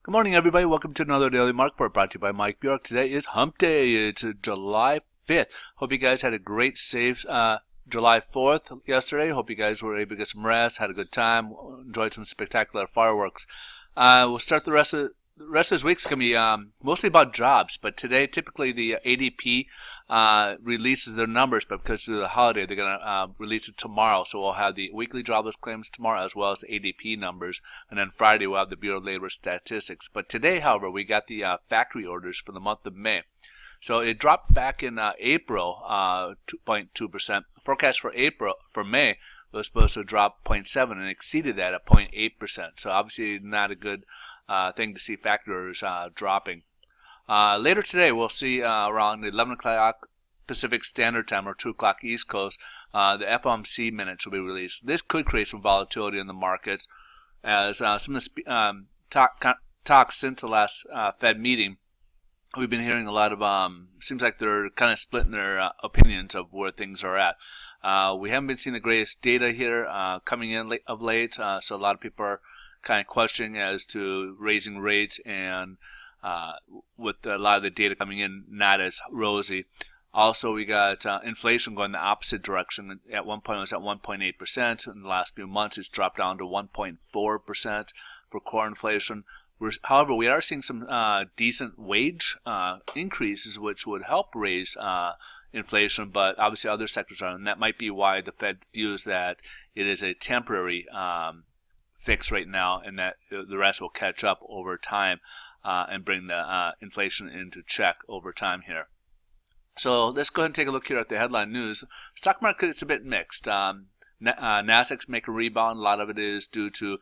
Good morning, everybody. Welcome to another Daily Market Report brought to you by Mike Bjork. Today is Hump Day. It's July 5th. Hope you guys had a great, safe July 4th yesterday. Hope you guys were able to get some rest, had a good time, enjoyed some spectacular fireworks. We'll start the rest of this week's going to be mostly about jobs, but today typically the ADP releases their numbers, but because of the holiday they're going to release it tomorrow, so we'll have the weekly jobless claims tomorrow as well as the ADP numbers, and then Friday we'll have the Bureau of Labor Statistics. But today, however, we got the factory orders for the month of May. So it dropped back in April 2.2%. Forecast for May was supposed to drop 0.7 and exceeded that at 0.8%. So obviously not a good thing to see factory orders dropping. Later today, we'll see around 11 o'clock Pacific Standard Time or 2 o'clock East Coast, the FOMC minutes will be released. This could create some volatility in the markets as some of the talks since the last Fed meeting. We've been hearing a lot of, seems like they're kind of splitting their opinions of where things are at. We haven't been seeing the greatest data here coming in of late, so a lot of people are kind of questioning as to raising rates, and with a lot of the data coming in not as rosy. Also, we got inflation going the opposite direction. At one point it was at 1.8%. In the last few months it's dropped down to 1.4% for core inflation. However, we are seeing some decent wage increases, which would help raise inflation, but obviously other sectors are, and that might be why the Fed views that it is a temporary fix right now, and that the rest will catch up over time and bring the inflation into check over time here. So let's go ahead and take a look here at the headline news. Stock market is a bit mixed. Nasdaq's make a rebound. A lot of it is due to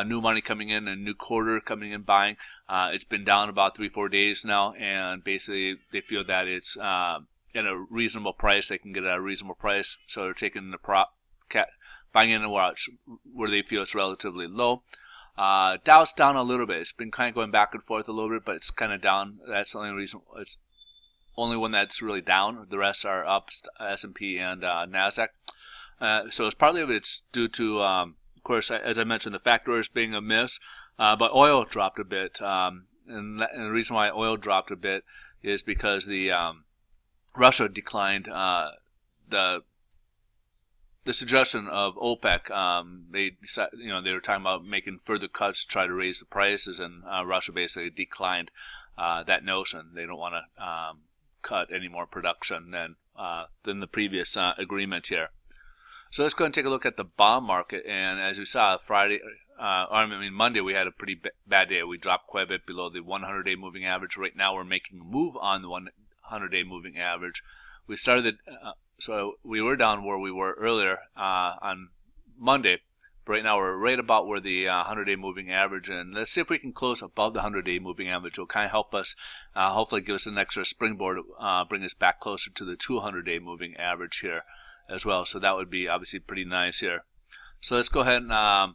new money coming in and new quarter coming in buying. It's been down about 3-4 days now, and basically they feel that it's at a reasonable price. They can get it at a reasonable price, so they're taking the buying in where they feel it's relatively low. Dow's down a little bit. It's been kind of going back and forth a little bit, but it's kind of down. That's the only reason. It's only one that's really down. The rest are up, S&P and Nasdaq. So it's partly of it's due to, of course, as I mentioned, the factors being a miss, but oil dropped a bit. And the reason why oil dropped a bit is because the Russia declined the suggestion of OPEC. They decided, they were talking about making further cuts to try to raise the prices, and Russia basically declined that notion. They don't want to cut any more production than the previous agreement here. So let's go and take a look at the bond market. And as we saw Monday, we had a pretty bad day. We dropped quite a bit below the 100-day moving average. Right now, we're making a move on the 100-day moving average. We started so we were down where we were earlier on Monday, but right now we're right about where the 100-day moving average, and let's see if we can close above the 100-day moving average. It will kind of help us, hopefully give us an extra springboard, bring us back closer to the 200-day moving average here as well. So that would be obviously pretty nice here. So let's go ahead and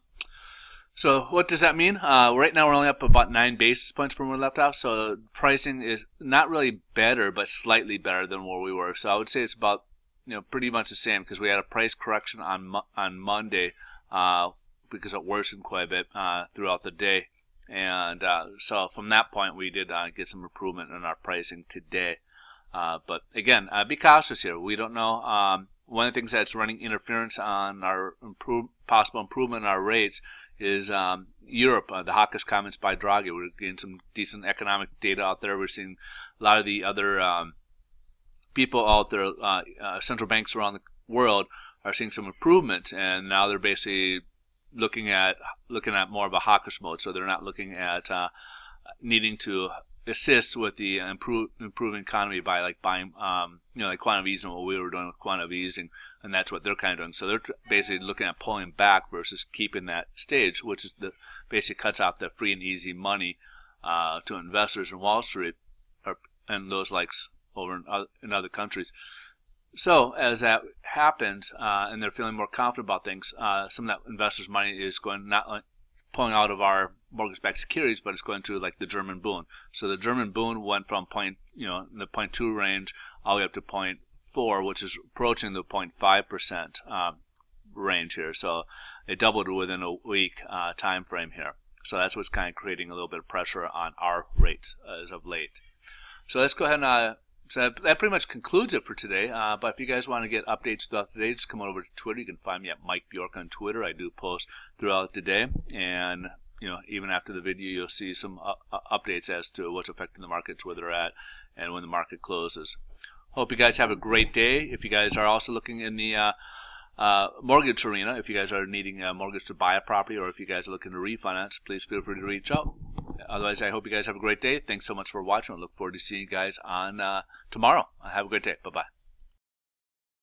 so what does that mean? Right now we're only up about 9 basis points from where we left off, so pricing is not really better, but slightly better than where we were. So I would say it's about pretty much the same, because we had a price correction on Monday because it worsened quite a bit throughout the day, and so from that point we did get some improvement in our pricing today. But again, be cautious here. We don't know. One of the things that's running interference on our possible improvement in our rates is Europe. The hawkish comments by Draghi. We're getting some decent economic data out there. We're seeing a lot of the other people out there, central banks around the world, are seeing some improvement, and now they're basically looking at more of a hawkish mode. So they're not looking at needing to assist with the improving economy by like buying, like quantitative easing, what we were doing with quantitative easing, and that's what they're kind of doing. So they're basically looking at pulling back versus keeping that stage, which is basically cuts out the free and easy money to investors in Wall Street and those likes over in other countries. So as that happens, and they're feeling more confident about things, some of that investors' money is going not pulling out of our mortgage-backed securities, but it's going to like the German Bund. So the German Bund went from the 0.2 range all the way up to 0.4, which is approaching the 0.5% range here. So it doubled within a week time frame here. So that's what's kind of creating a little bit of pressure on our rates as of late. So let's go ahead and so that pretty much concludes it for today. But if you guys want to get updates throughout the day, just come on over to Twitter. You can find me at Mike Bjork on Twitter. I do post throughout the day, and even after the video, you'll see some updates as to what's affecting the markets, where they're at, and when the market closes. Hope you guys have a great day. If you guys are also looking in the mortgage arena, if you guys are needing a mortgage to buy a property, or if you guys are looking to refinance, please feel free to reach out. Otherwise, I hope you guys have a great day. Thanks so much for watching. I look forward to seeing you guys on tomorrow. Have a great day. Bye-bye.